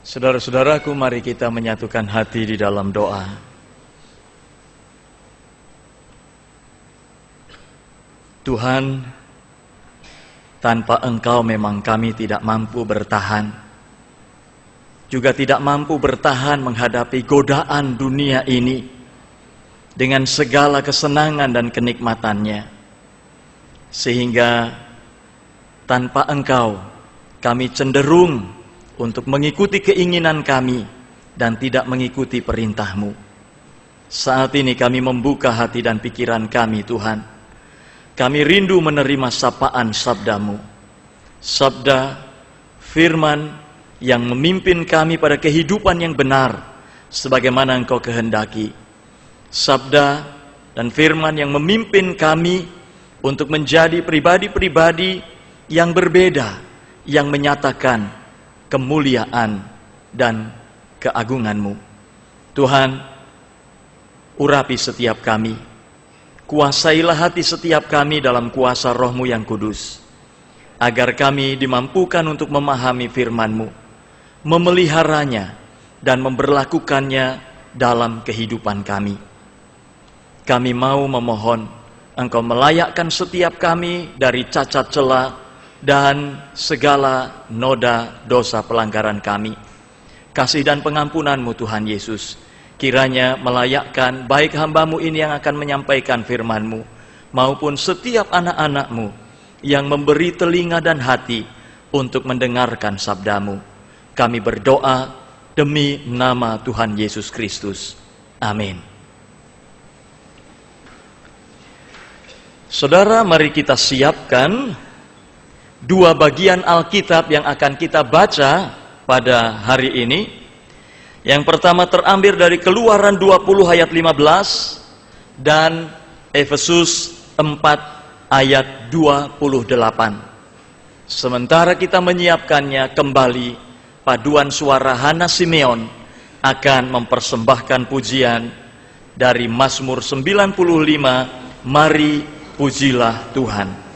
Saudara-saudaraku, mari kita menyatukan hati di dalam doa. Tuhan, tanpa Engkau memang kami tidak mampu bertahan. Juga tidak mampu bertahan menghadapi godaan dunia ini dengan segala kesenangan dan kenikmatannya. Sehingga tanpa Engkau kami cenderung untuk mengikuti keinginan kami dan tidak mengikuti perintah-Mu. Saat ini kami membuka hati dan pikiran kami, Tuhan. Kami rindu menerima sapaan sabda-Mu. Sabda, firman yang memimpin kami pada kehidupan yang benar, sebagaimana Engkau kehendaki. Sabda dan firman yang memimpin kami untuk menjadi pribadi-pribadi yang berbeda, yang menyatakan kemuliaan dan keagungan-Mu. Tuhan, urapi setiap kami. Kuasailah hati setiap kami dalam kuasa Roh-Mu yang kudus, agar kami dimampukan untuk memahami firman-Mu, memeliharanya, dan memberlakukannya dalam kehidupan kami. Kami mau memohon Engkau melayakkan setiap kami dari cacat celah dan segala noda dosa pelanggaran kami. Kasih dan pengampunan-Mu Tuhan Yesus kiranya melayakkan baik hamba-Mu ini yang akan menyampaikan firman-Mu, maupun setiap anak-anak-Mu yang memberi telinga dan hati untuk mendengarkan sabda-Mu. Kami berdoa demi nama Tuhan Yesus Kristus. Amin. Saudara, mari kita siapkan dua bagian Alkitab yang akan kita baca pada hari ini. Yang pertama terambil dari Keluaran 20 ayat 15 dan Efesus 4 ayat 28. Sementara kita menyiapkannya, kembali paduan suara Hana Simeon akan mempersembahkan pujian dari Mazmur 95, Mari Pujilah Tuhan.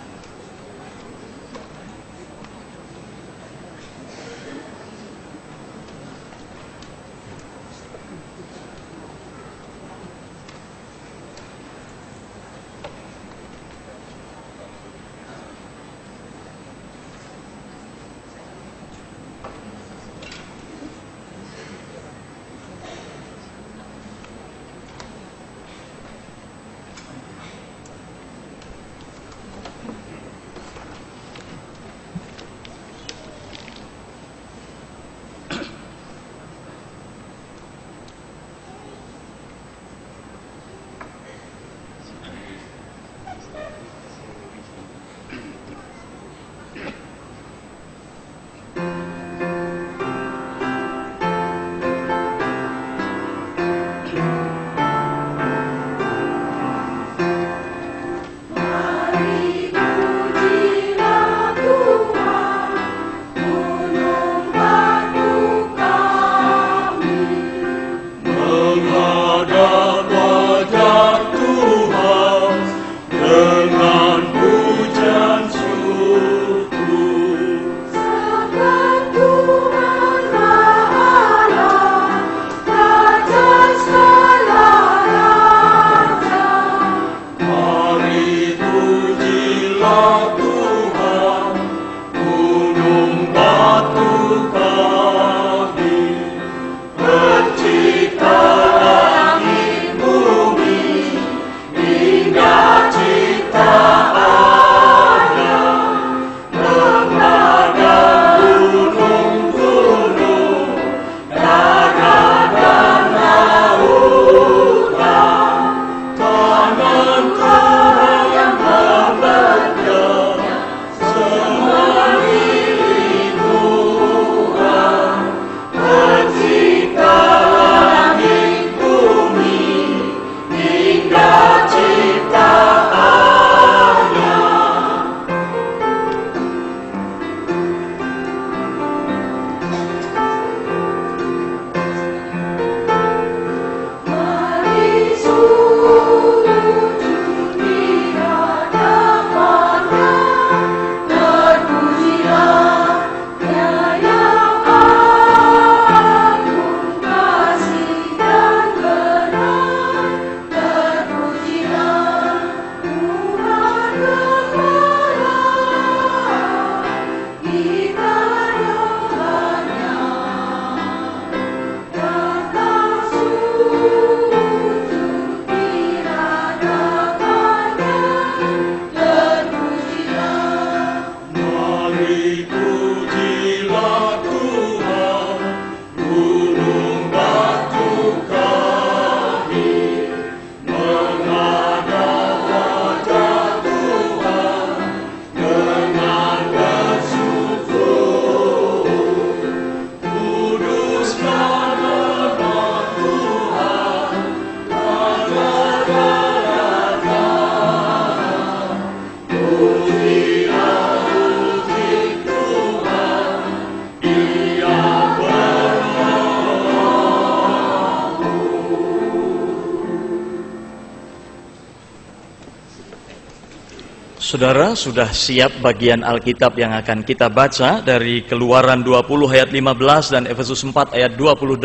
Saudara, sudah siap bagian Alkitab yang akan kita baca dari Keluaran 20 ayat 15 dan Efesus 4 ayat 28.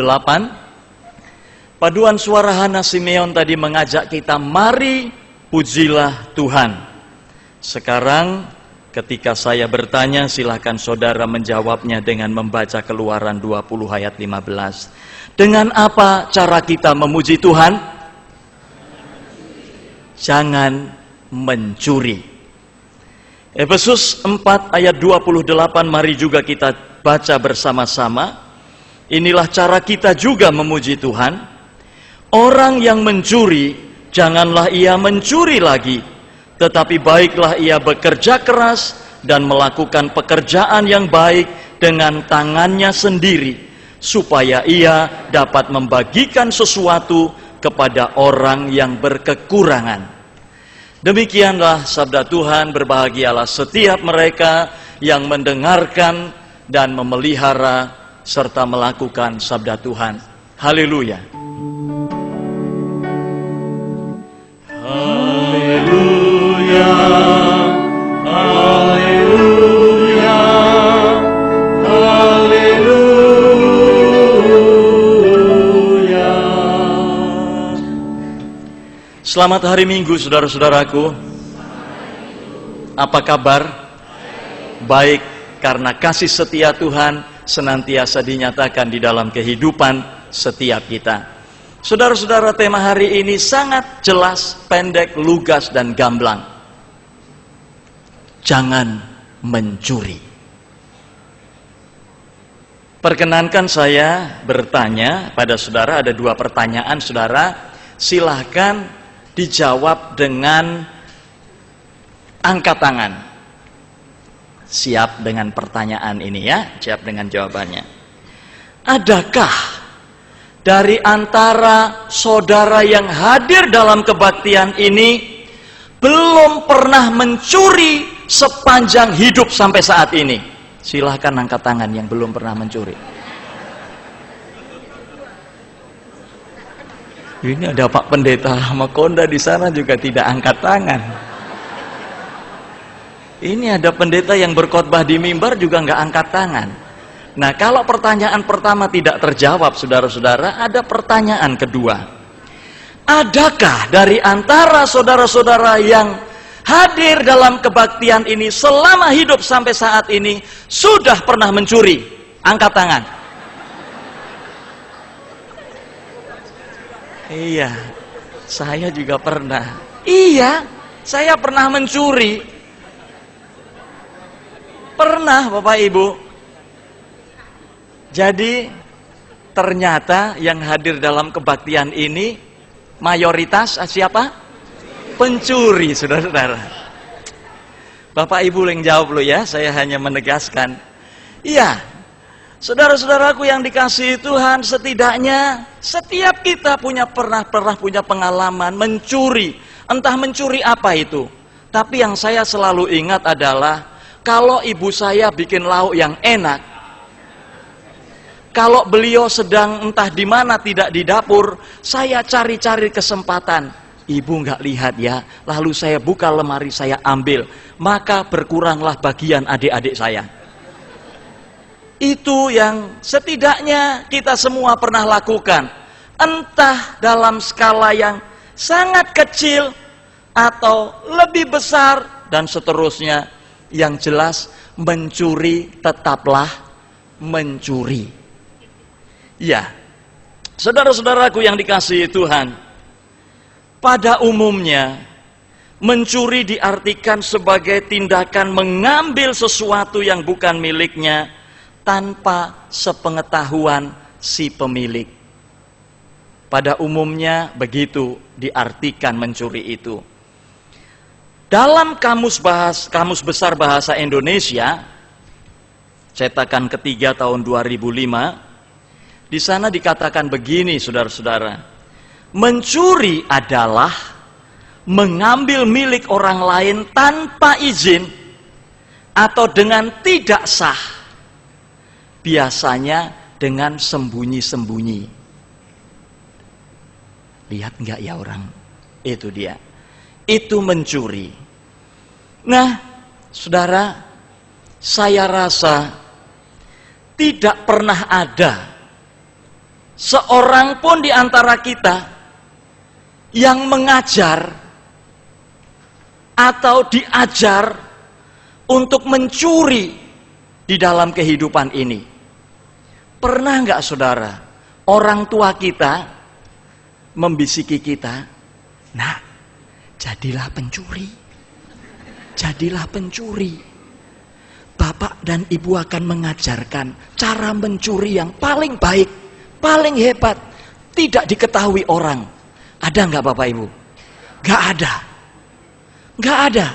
Paduan suara Hana Simeon tadi mengajak kita, mari pujilah Tuhan. Sekarang ketika saya bertanya, silakan saudara menjawabnya dengan membaca Keluaran 20 ayat 15. Dengan apa cara kita memuji Tuhan? Jangan mencuri. Efesus 4 ayat 28, mari juga kita baca bersama-sama. Inilah cara kita juga memuji Tuhan. Orang yang mencuri, janganlah ia mencuri lagi, tetapi baiklah ia bekerja keras dan melakukan pekerjaan yang baik dengan tangannya sendiri, supaya ia dapat membagikan sesuatu kepada orang yang berkekurangan. Demikianlah sabda Tuhan. Berbahagialah setiap mereka yang mendengarkan dan memelihara serta melakukan sabda Tuhan. Haleluya. Haleluya. Haleluya. Haleluya. Selamat hari Minggu, saudara-saudaraku. Apa kabar? Baik, karena kasih setia Tuhan senantiasa dinyatakan di dalam kehidupan setiap kita. Saudara-saudara, tema hari ini sangat jelas, pendek, lugas, dan gamblang. Jangan mencuri. Perkenankan saya bertanya pada saudara, ada 2 pertanyaan, saudara. Silahkan dijawab dengan angkat tangan. Siap dengan pertanyaan ini ya, siap dengan jawabannya. Adakah dari antara saudara yang hadir dalam kebaktian ini belum pernah mencuri sepanjang hidup sampai saat ini? Silahkan angkat tangan yang belum pernah mencuri. Ini ada Pak Pendeta Makonda di sana juga tidak angkat tangan. Ini ada pendeta yang berkhotbah di mimbar juga nggak angkat tangan. Nah, kalau pertanyaan pertama tidak terjawab, saudara-saudara, ada pertanyaan kedua. Adakah dari antara saudara-saudara yang hadir dalam kebaktian ini selama hidup sampai saat ini sudah pernah mencuri? Angkat tangan. Iya, saya juga pernah. Iya, saya pernah mencuri. Pernah, Bapak Ibu. Jadi, ternyata yang hadir dalam kebaktian ini mayoritas siapa? Pencuri, saudara-saudara. Bapak Ibu yang jawab lo ya, saya hanya menegaskan. Iya, saudara-saudaraku yang dikasihi Tuhan, setidaknya setiap kita pernah punya pengalaman mencuri. Entah mencuri apa itu. Tapi yang saya selalu ingat adalah kalau ibu saya bikin lauk yang enak, kalau beliau sedang entah di mana tidak di dapur, saya cari-cari kesempatan. Ibu nggak lihat ya, lalu saya buka lemari, saya ambil, maka berkuranglah bagian adik-adik saya. Itu yang setidaknya kita semua pernah lakukan. Entah dalam skala yang sangat kecil atau lebih besar dan seterusnya. Yang jelas mencuri tetaplah mencuri. Ya, saudara-saudaraku yang dikasihi Tuhan, pada umumnya mencuri diartikan sebagai tindakan mengambil sesuatu yang bukan miliknya tanpa sepengetahuan si pemilik. Pada umumnya begitu diartikan mencuri itu. Dalam kamus besar bahasa Indonesia, cetakan ketiga tahun 2005, Di sana dikatakan begini, saudara-saudara. Mencuri adalah mengambil milik orang lain tanpa izin atau dengan tidak sah. Biasanya dengan sembunyi-sembunyi. Lihat enggak ya orang? Itu dia. Itu mencuri. Nah, saudara, saya rasa tidak pernah ada seorang pun di antara kita yang mengajar atau diajar untuk mencuri di dalam kehidupan ini. Pernah enggak saudara, orang tua kita membisiki kita, "Nak, jadilah pencuri. Jadilah pencuri. Bapak dan ibu akan mengajarkan cara mencuri yang paling baik, paling hebat, tidak diketahui orang." Ada enggak Bapak Ibu? Enggak ada. Enggak ada.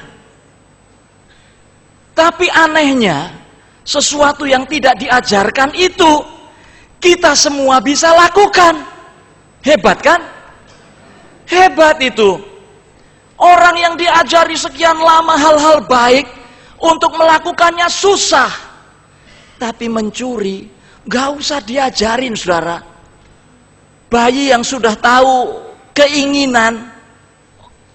Tapi anehnya, sesuatu yang tidak diajarkan itu kita semua bisa lakukan. Hebat kan? Hebat itu. Orang yang diajari sekian lama hal-hal baik untuk melakukannya susah. Tapi mencuri gak usah diajarin, saudara. Bayi yang sudah tahu keinginan,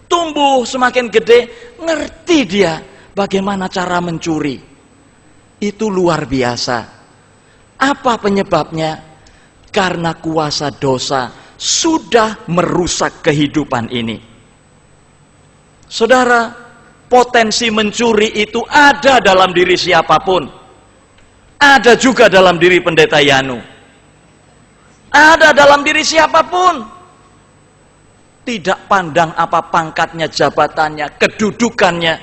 tumbuh semakin gede, ngerti dia bagaimana cara mencuri. Itu luar biasa. Apa penyebabnya? Karena kuasa dosa sudah merusak kehidupan ini. Saudara, potensi mencuri itu ada dalam diri siapapun. Ada juga dalam diri pendeta Yanu. Ada dalam diri siapapun. Tidak pandang apa pangkatnya, jabatannya, kedudukannya.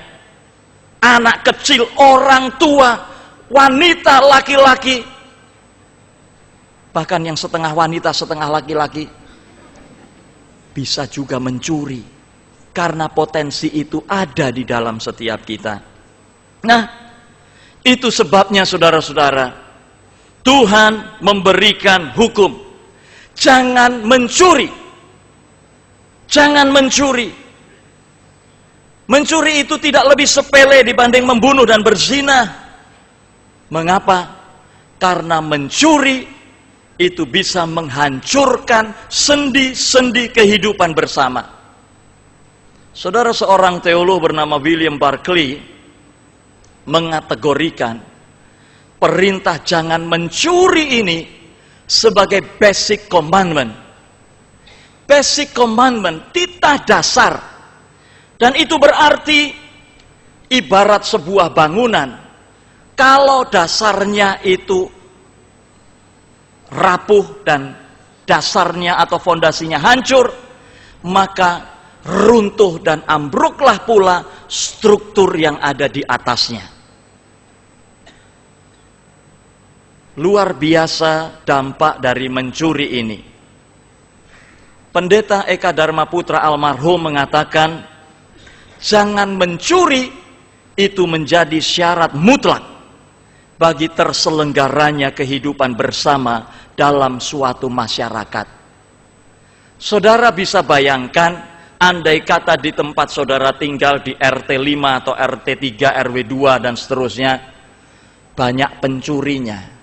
Anak kecil, orang tua, wanita, laki-laki. Bahkan yang setengah wanita, setengah laki-laki. Bisa juga mencuri. Karena potensi itu ada di dalam setiap kita. Nah, itu sebabnya saudara-saudara, Tuhan memberikan hukum. Jangan mencuri. Jangan mencuri. Mencuri itu tidak lebih sepele dibanding membunuh dan berzina. Mengapa? Karena mencuri itu bisa menghancurkan sendi-sendi kehidupan bersama. Saudara, seorang teolog bernama William Barclay mengategorikan perintah jangan mencuri ini sebagai basic commandment. Basic commandment, titah dasar. Dan itu berarti ibarat sebuah bangunan. Kalau dasarnya itu rapuh dan dasarnya atau fondasinya hancur, maka runtuh dan ambruklah pula struktur yang ada di atasnya. Luar biasa dampak dari mencuri ini. Pendeta Eka Dharma Putra almarhum mengatakan, jangan mencuri itu menjadi syarat mutlak bagi terselenggaranya kehidupan bersama dalam suatu masyarakat. Saudara bisa bayangkan, andai kata di tempat saudara tinggal di RT 5 atau RT 3, RW 2 dan seterusnya, banyak pencurinya.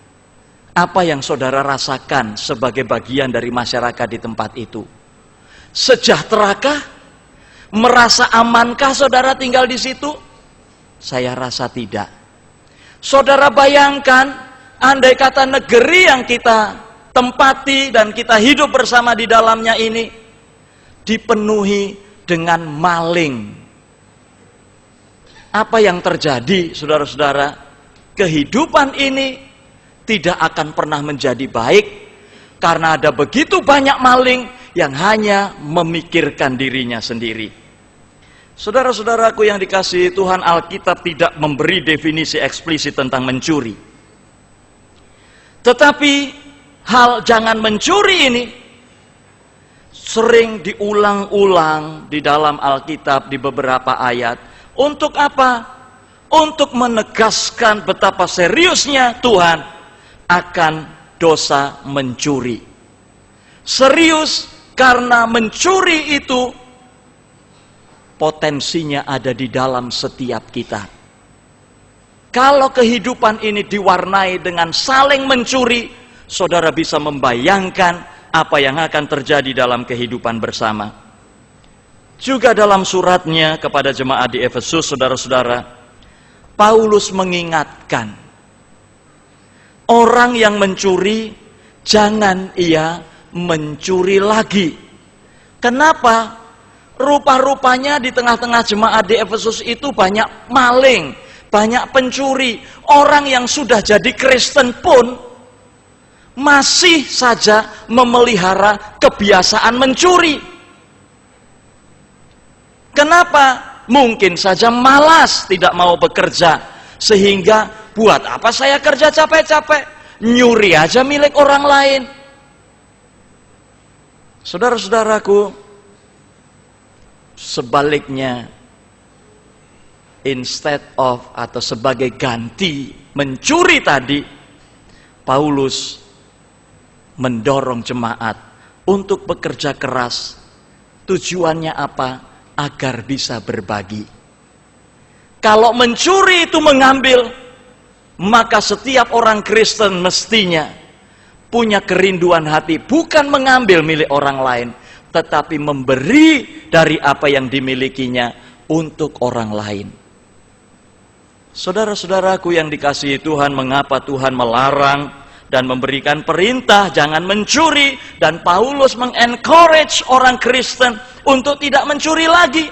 Apa yang saudara rasakan sebagai bagian dari masyarakat di tempat itu? Sejahterakah? Merasa amankah saudara tinggal di situ? Saya rasa tidak. Saudara bayangkan, andai kata negeri yang kita tempati dan kita hidup bersama di dalamnya ini dipenuhi dengan maling. Apa yang terjadi, saudara-saudara? Kehidupan ini tidak akan pernah menjadi baik karena ada begitu banyak maling yang hanya memikirkan dirinya sendiri. Saudara-saudaraku yang dikasihi Tuhan, Alkitab tidak memberi definisi eksplisit tentang mencuri. Tetapi hal jangan mencuri ini sering diulang-ulang di dalam Alkitab di beberapa ayat. Untuk apa? Untuk menegaskan betapa seriusnya Tuhan akan dosa mencuri. Serius, karena mencuri itu potensinya ada di dalam setiap kita. Kalau kehidupan ini diwarnai dengan saling mencuri, saudara bisa membayangkan apa yang akan terjadi dalam kehidupan bersama. Juga dalam suratnya kepada jemaat di Efesus, saudara-saudara, Paulus mengingatkan, orang yang mencuri, jangan ia mencuri lagi. Kenapa? Rupa-rupanya di tengah-tengah jemaat di Efesus itu banyak maling, banyak pencuri. Orang yang sudah jadi Kristen pun masih saja memelihara kebiasaan mencuri. Kenapa? Mungkin saja malas, tidak mau bekerja, sehingga buat apa saya kerja capek-capek, nyuri aja milik orang lain. Saudara-saudaraku, sebaliknya, instead of atau sebagai ganti mencuri tadi, Paulus mendorong jemaat untuk bekerja keras. Tujuannya apa? Agar bisa berbagi. Kalau mencuri itu mengambil, maka setiap orang Kristen mestinya punya kerinduan hati, bukan mengambil milik orang lain, tetapi memberi dari apa yang dimilikinya untuk orang lain. Saudara-saudaraku yang dikasihi Tuhan, mengapa Tuhan melarang dan memberikan perintah jangan mencuri, dan Paulus mengencourage orang Kristen untuk tidak mencuri lagi,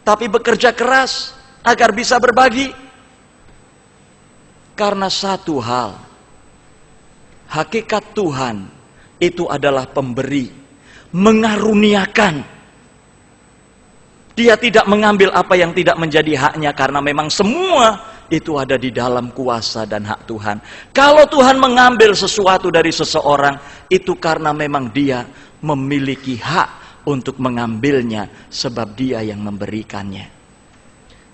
tapi bekerja keras agar bisa berbagi? Karena satu hal, hakikat Tuhan itu adalah pemberi, mengaruniakan. Dia tidak mengambil apa yang tidak menjadi haknya, karena memang semua itu ada di dalam kuasa dan hak Tuhan. Kalau Tuhan mengambil sesuatu dari seseorang, itu karena memang dia memiliki hak untuk mengambilnya, sebab dia yang memberikannya.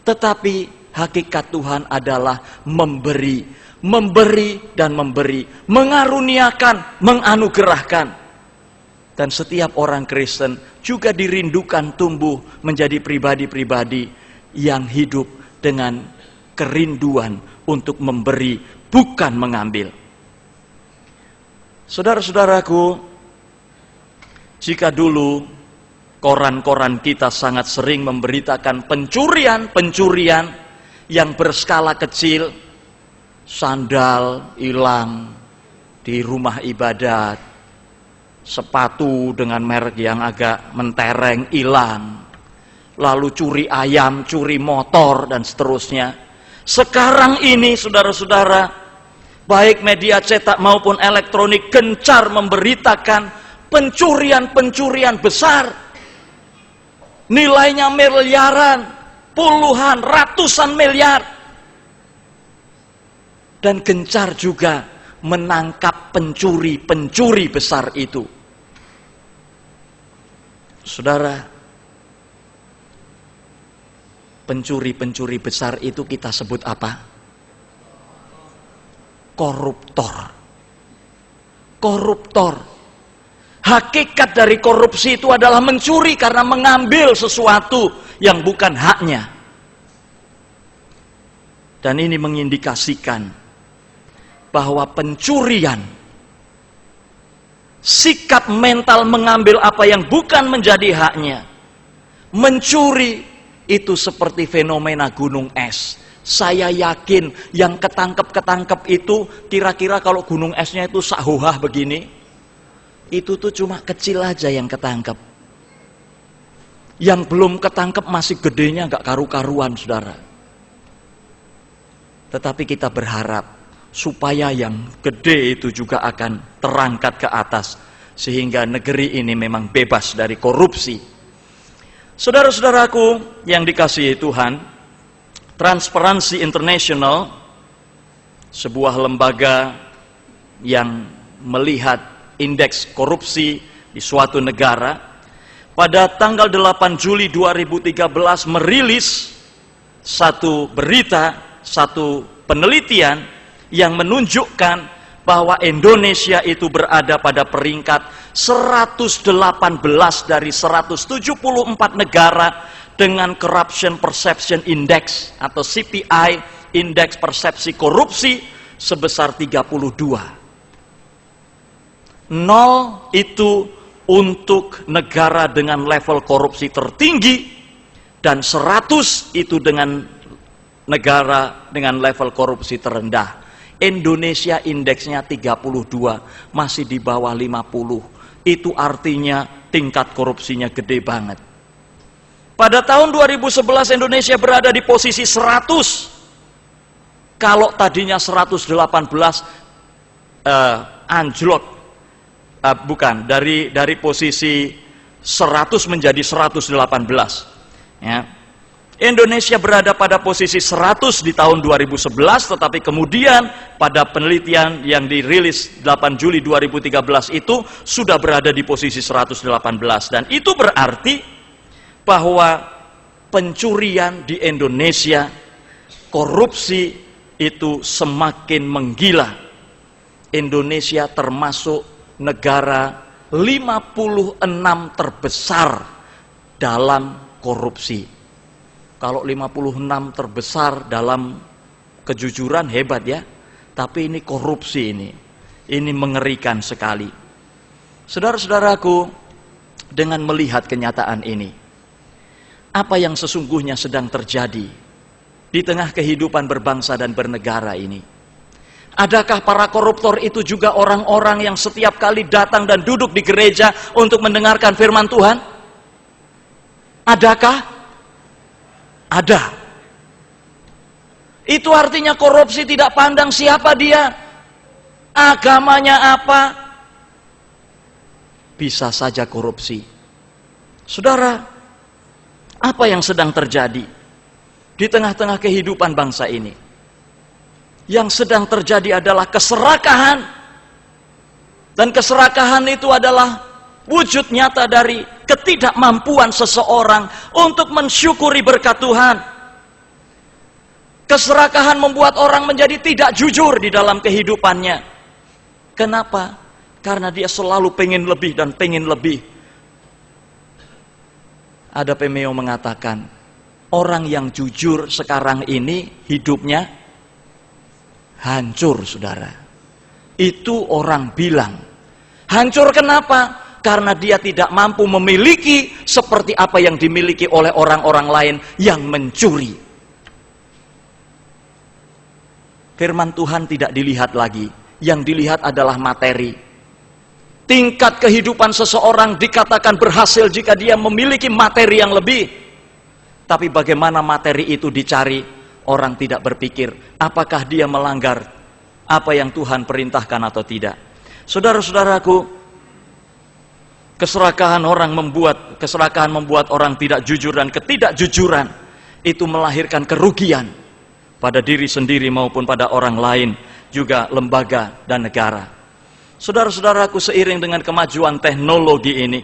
Tetapi hakikat Tuhan adalah memberi, memberi dan memberi, mengaruniakan, menganugerahkan. Dan setiap orang Kristen juga dirindukan tumbuh menjadi pribadi-pribadi yang hidup dengan kerinduan untuk memberi, bukan mengambil. Saudara-saudaraku, jika dulu koran-koran kita sangat sering memberitakan pencurian-pencurian yang berskala kecil, sandal hilang di rumah ibadat, sepatu dengan merek yang agak mentereng hilang, lalu curi ayam, curi motor, dan seterusnya. Sekarang ini, saudara-saudara, baik media cetak maupun elektronik gencar memberitakan pencurian-pencurian besar, nilainya miliaran, puluhan, ratusan miliar, dan gencar juga menangkap pencuri-pencuri besar itu. Saudara, pencuri-pencuri besar itu kita sebut apa? Koruptor. Koruptor. Hakikat dari korupsi itu adalah mencuri karena mengambil sesuatu yang bukan haknya. Dan ini mengindikasikan bahwa pencurian, sikap mental mengambil apa yang bukan menjadi haknya, mencuri itu seperti fenomena gunung es. Saya yakin yang ketangkep itu kira-kira kalau gunung esnya itu sahuhah begini, itu tuh cuma kecil aja yang ketangkep. Yang belum ketangkep masih gedenya gak karu-karuan, saudara. Tetapi kita berharap supaya yang gede itu juga akan terangkat ke atas, sehingga negeri ini memang bebas dari korupsi. Saudara-saudaraku yang dikasihi Tuhan, Transparency International, sebuah lembaga yang melihat indeks korupsi di suatu negara, pada tanggal 8 Juli 2013 merilis satu berita, satu penelitian yang menunjukkan bahwa Indonesia itu berada pada peringkat 118 dari 174 negara dengan Corruption Perception Index atau CPI, Indeks Persepsi Korupsi, sebesar 32. 0 itu untuk negara dengan level korupsi tertinggi, dan 100 itu dengan negara dengan level korupsi terendah. Indonesia indeksnya 32, masih di bawah 50. Itu artinya tingkat korupsinya gede banget. Pada tahun 2011 Indonesia berada di posisi 100. Kalau tadinya 118, anjlok. Dari posisi 100 menjadi 118. Ya. Indonesia berada pada posisi 100 di tahun 2011, tetapi kemudian pada penelitian yang dirilis 8 Juli 2013 itu sudah berada di posisi 118. Dan itu berarti bahwa pencurian di Indonesia, korupsi itu semakin menggila. Indonesia termasuk negara 56 terbesar dalam korupsi. Kalau 56 terbesar dalam kejujuran hebat ya, tapi ini korupsi ini mengerikan sekali. Saudara-saudaraku, dengan melihat kenyataan ini, apa yang sesungguhnya sedang terjadi di tengah kehidupan berbangsa dan bernegara ini? Adakah para koruptor itu juga orang-orang yang setiap kali datang dan duduk di gereja untuk mendengarkan firman Tuhan? Adakah? Ada. Itu artinya korupsi tidak pandang siapa dia, agamanya apa, bisa saja korupsi. Saudara, apa yang sedang terjadi di tengah-tengah kehidupan bangsa ini? Yang sedang terjadi adalah keserakahan. Dan keserakahan itu adalah wujud nyata dari ketidakmampuan seseorang untuk mensyukuri berkat Tuhan. Keserakahan membuat orang menjadi tidak jujur di dalam kehidupannya. Kenapa? Karena dia selalu pengen lebih dan pengen lebih. Ada Pemeo mengatakan, orang yang jujur sekarang ini hidupnya hancur, saudara. Itu orang bilang. Hancur kenapa? Karena dia tidak mampu memiliki seperti apa yang dimiliki oleh orang-orang lain yang mencuri. Firman Tuhan tidak dilihat lagi. Yang dilihat adalah materi. Tingkat kehidupan seseorang dikatakan berhasil jika dia memiliki materi yang lebih. Tapi bagaimana materi itu dicari? Orang tidak berpikir, apakah dia melanggar apa yang Tuhan perintahkan atau tidak. Saudara-saudaraku, keserakahan membuat orang tidak jujur, dan ketidakjujuran itu melahirkan kerugian pada diri sendiri maupun pada orang lain, juga lembaga dan negara. Saudara-saudaraku, seiring dengan kemajuan teknologi ini,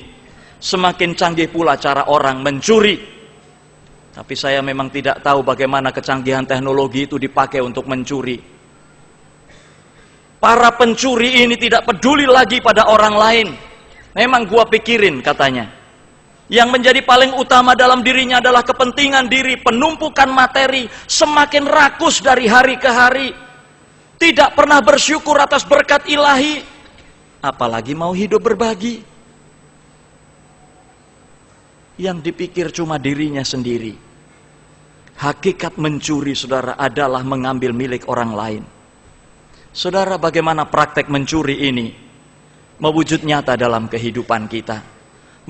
semakin canggih pula cara orang mencuri. Tapi saya memang tidak tahu bagaimana kecanggihan teknologi itu dipakai untuk mencuri. Para pencuri ini tidak peduli lagi pada orang lain. Memang gua pikirin, katanya. Yang menjadi paling utama dalam dirinya adalah kepentingan diri, penumpukan materi, semakin rakus dari hari ke hari. Tidak pernah bersyukur atas berkat ilahi, apalagi mau hidup berbagi. Yang dipikir cuma dirinya sendiri. Hakikat mencuri, saudara, adalah mengambil milik orang lain. Saudara, bagaimana praktek mencuri ini mewujud nyata dalam kehidupan kita?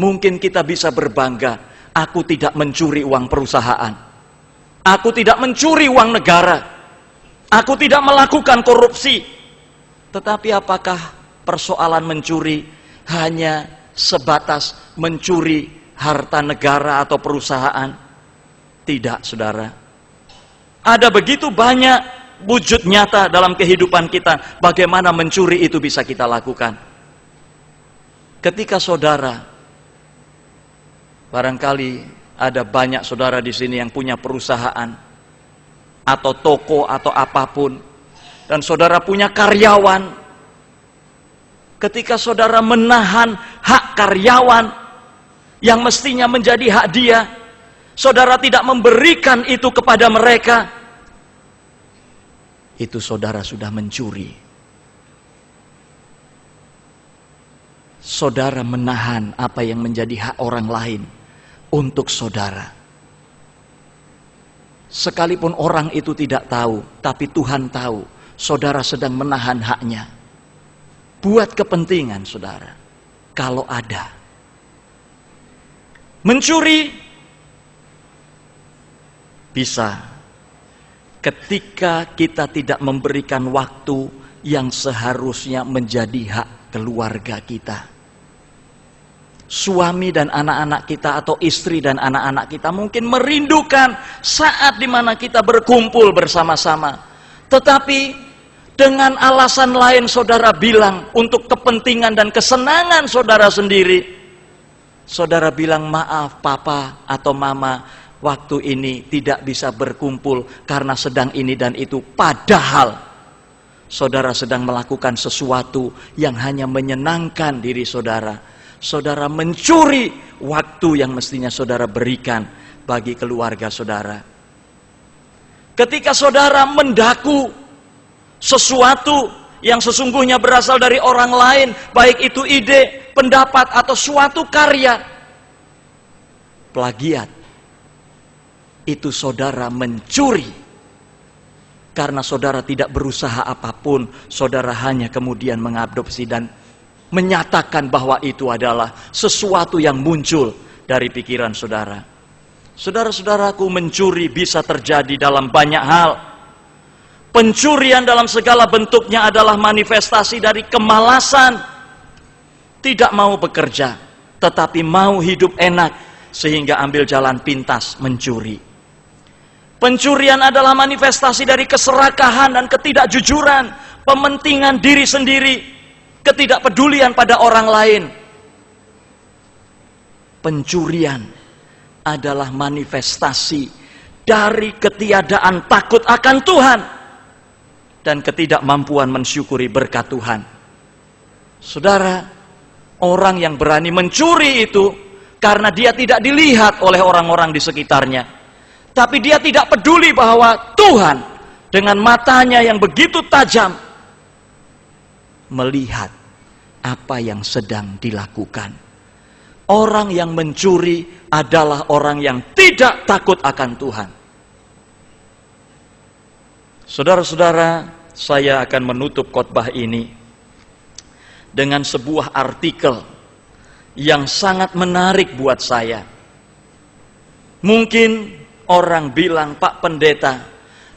Mungkin kita bisa berbangga, aku tidak mencuri uang perusahaan, aku tidak mencuri uang negara, aku tidak melakukan korupsi. Tetapi apakah persoalan mencuri hanya sebatas mencuri harta negara atau perusahaan? Tidak, saudara. Ada begitu banyak wujud nyata dalam kehidupan kita, bagaimana mencuri itu bisa kita lakukan. Ketika saudara, barangkali ada banyak saudara di sini yang punya perusahaan atau toko atau apapun, dan saudara punya karyawan Ketika saudara menahan hak karyawan yang mestinya menjadi hak dia, saudara tidak memberikan itu kepada mereka, itu saudara sudah mencuri. Saudara menahan apa yang menjadi hak orang lain untuk saudara. Sekalipun orang itu tidak tahu, tapi Tuhan tahu, saudara sedang menahan haknya. Buat kepentingan saudara, kalau ada. Mencuri bisa ketika kita tidak memberikan waktu yang seharusnya menjadi hak keluarga kita. Suami dan anak-anak kita atau istri dan anak-anak kita mungkin merindukan saat dimana kita berkumpul bersama-sama. Tetapi dengan alasan lain saudara bilang untuk kepentingan dan kesenangan saudara sendiri. Saudara bilang, maaf papa atau mama, waktu ini tidak bisa berkumpul karena sedang ini dan itu. Padahal saudara sedang melakukan sesuatu yang hanya menyenangkan diri saudara. Saudara mencuri waktu yang mestinya saudara berikan bagi keluarga saudara. Ketika saudara mendaku sesuatu yang sesungguhnya berasal dari orang lain, baik itu ide, pendapat, atau suatu karya, plagiat, itu saudara mencuri. Karena saudara tidak berusaha apapun, saudara hanya kemudian mengadopsi dan menyatakan bahwa itu adalah sesuatu yang muncul dari pikiran saudara. Saudara-saudaraku, mencuri bisa terjadi dalam banyak hal. Pencurian dalam segala bentuknya adalah manifestasi dari kemalasan. Tidak mau bekerja, tetapi mau hidup enak, sehingga ambil jalan pintas mencuri. Pencurian adalah manifestasi dari keserakahan dan ketidakjujuran, pementingan diri sendiri, ketidakpedulian pada orang lain. Pencurian adalah manifestasi dari ketiadaan takut akan Tuhan dan ketidakmampuan mensyukuri berkat Tuhan. Saudara, orang yang berani mencuri itu karena dia tidak dilihat oleh orang-orang di sekitarnya, tapi dia tidak peduli bahwa Tuhan dengan matanya yang begitu tajam melihat apa yang sedang dilakukan. Orang yang mencuri adalah orang yang tidak takut akan Tuhan. Saudara-saudara, saya akan menutup khotbah ini dengan sebuah artikel yang sangat menarik buat saya. Mungkin orang bilang, Pak Pendeta,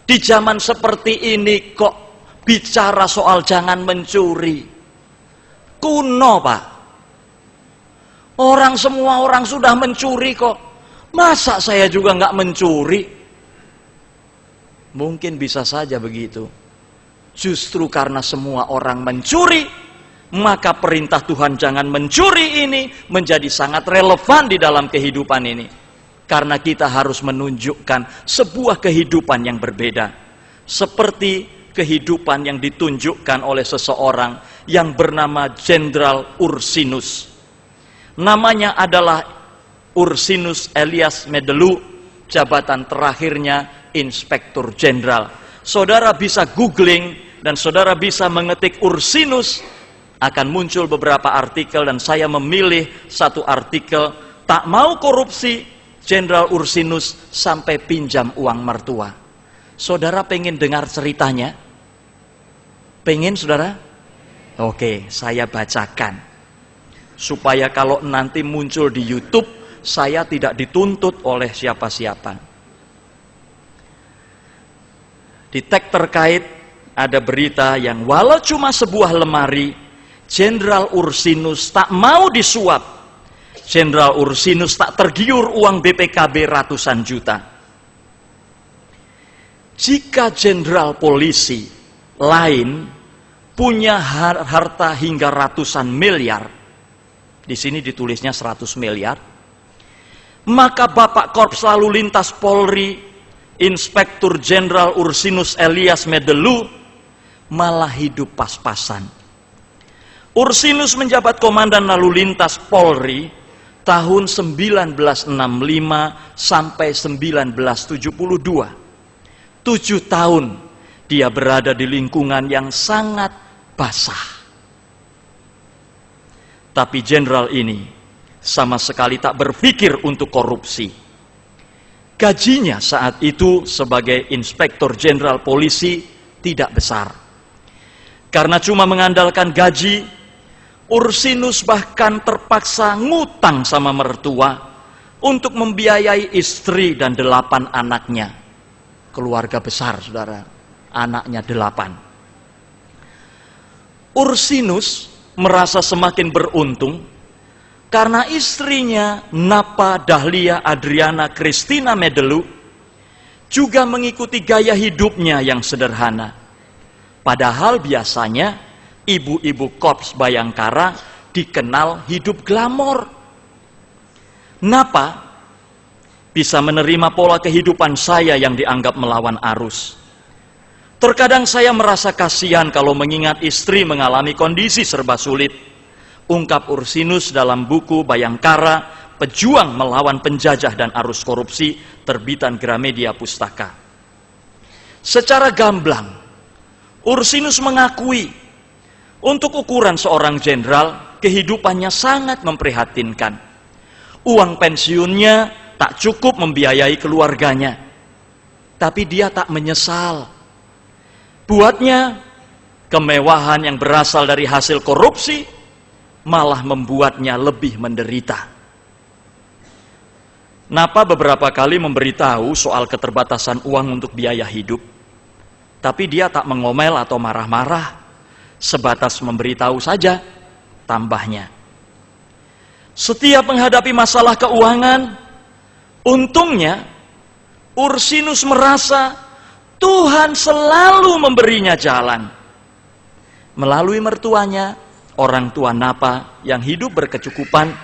di zaman seperti ini kok bicara soal jangan mencuri. Kuno, Pak. Semua orang sudah mencuri kok. Masa saya juga nggak mencuri? Mungkin bisa saja begitu. Justru karena semua orang mencuri, maka perintah Tuhan jangan mencuri ini menjadi sangat relevan di dalam kehidupan ini. Karena kita harus menunjukkan sebuah kehidupan yang berbeda. Seperti kehidupan yang ditunjukkan oleh seseorang yang bernama Jenderal Ursinus. Namanya adalah Ursinus Elias Medelu, jabatan terakhirnya Inspektur Jenderal. Saudara bisa googling dan saudara bisa mengetik Ursinus, akan muncul beberapa artikel dan saya memilih satu artikel, tak mau korupsi, Jenderal Ursinus sampai pinjam uang mertua. Saudara pengen dengar ceritanya? Pengen saudara? Oke, saya bacakan. Supaya kalau nanti muncul di YouTube, saya tidak dituntut oleh siapa-siapa. Di tag terkait ada berita yang walau cuma sebuah lemari, Jenderal Ursinus tak mau disuap. Jenderal Ursinus tak tergiur uang BPKB ratusan juta. Jika jenderal polisi lain punya harta hingga ratusan miliar, di sini ditulisnya 100 miliar, maka Bapak Korps Lalu Lintas Polri Inspektur Jenderal Ursinus Elias Medelu malah hidup pas-pasan. Ursinus menjabat komandan lalu lintas Polri tahun 1965 sampai 1972. 7 tahun dia berada di lingkungan yang sangat basah. Tapi jenderal ini sama sekali tak berpikir untuk korupsi. Gajinya saat itu sebagai inspektur jenderal polisi tidak besar. Karena cuma mengandalkan gaji, Ursinus bahkan terpaksa ngutang sama mertua untuk membiayai istri dan 8 anaknya. Keluarga besar, saudara. Anaknya 8. Ursinus merasa semakin beruntung karena istrinya Napa Dahlia Adriana Christina Medelu juga mengikuti gaya hidupnya yang sederhana. Padahal biasanya ibu-ibu Korps Bayangkara dikenal hidup glamor. Napa bisa menerima pola kehidupan saya yang dianggap melawan arus. Terkadang saya merasa kasihan kalau mengingat istri mengalami kondisi serba sulit. Ungkap Ursinus dalam buku Bayangkara, Pejuang Melawan Penjajah dan Arus Korupsi, terbitan Gramedia Pustaka. Secara gamblang, Ursinus mengakui untuk ukuran seorang jenderal, kehidupannya sangat memprihatinkan. Uang pensiunnya tak cukup membiayai keluarganya. Tapi dia tak menyesal. Buatnya, kemewahan yang berasal dari hasil korupsi malah membuatnya lebih menderita. Napa beberapa kali memberitahu soal keterbatasan uang untuk biaya hidup. Tapi dia tak mengomel atau marah-marah. Sebatas memberitahu saja, tambahnya. Setiap menghadapi masalah keuangan, untungnya Ursinus merasa Tuhan selalu memberinya jalan. Melalui mertuanya, orang tua Napa yang hidup berkecukupan,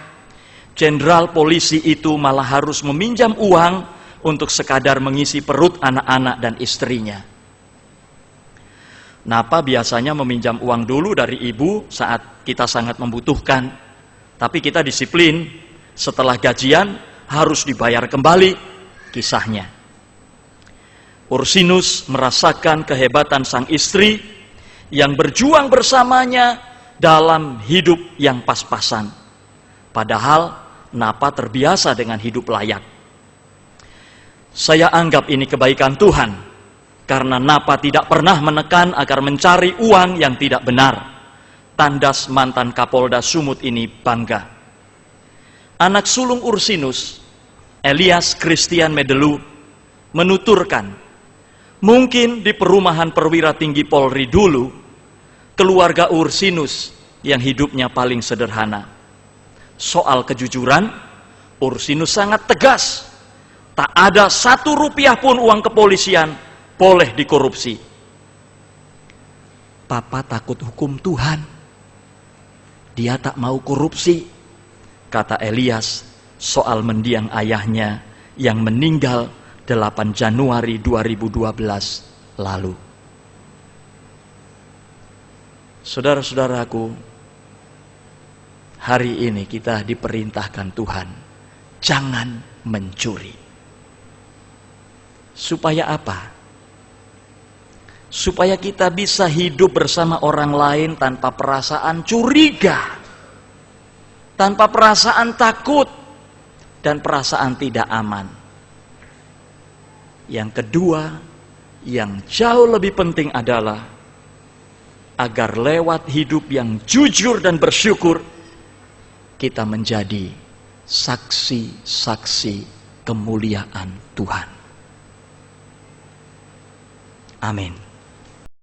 jenderal polisi itu malah harus meminjam uang untuk sekadar mengisi perut anak-anak dan istrinya. Napa biasanya meminjam uang dulu dari ibu saat kita sangat membutuhkan. Tapi kita disiplin, setelah gajian harus dibayar kembali, kisahnya. Ursinus merasakan kehebatan sang istri yang berjuang bersamanya dalam hidup yang pas-pasan. Padahal Napa terbiasa dengan hidup layak. Saya anggap ini kebaikan Tuhan, karena Napa tidak pernah menekan agar mencari uang yang tidak benar. Tandas mantan Kapolda Sumut ini bangga. Anak sulung Ursinus, Elias Christian Medelu, menuturkan, mungkin di perumahan perwira tinggi Polri dulu, keluarga Ursinus yang hidupnya paling sederhana. Soal kejujuran, Ursinus sangat tegas. Tak ada 1 rupiah pun uang kepolisian boleh dikorupsi. Papa takut hukum Tuhan. Dia tak mau korupsi, kata Elias soal mendiang ayahnya yang meninggal 8 Januari 2012 lalu. Saudara-saudaraku, hari ini kita diperintahkan Tuhan, jangan mencuri. Supaya apa? Supaya kita bisa hidup bersama orang lain tanpa perasaan curiga, tanpa perasaan takut, dan perasaan tidak aman. Yang kedua, yang jauh lebih penting adalah agar lewat hidup yang jujur dan bersyukur, kita menjadi saksi-saksi kemuliaan Tuhan. Amin.